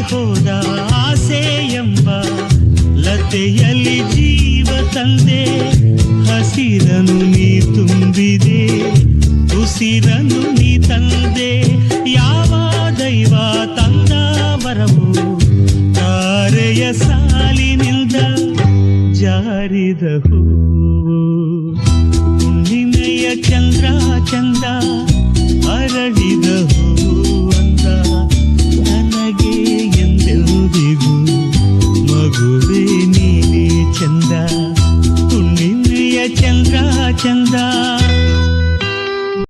ಹೋದ ಆಸೆ ಎಂಬ ಲತೆಯಲ್ಲಿ ಜೀವ ತಂದೆ. ಹಸಿರನು ನೀ ತುಂಬಿದೆ, ಉಸಿರನು ನೀ ತಂದೆ. ಯಾವ ದೈವ ತಂದ ವರವು ತಾರೆಯ ಸಾಲಿನಿಂದ ಜಾರಿದ ಹೂವು. ಹುಣ್ಣಿಮೆಯ ಚಂದ್ರ ಚಂದ್ರ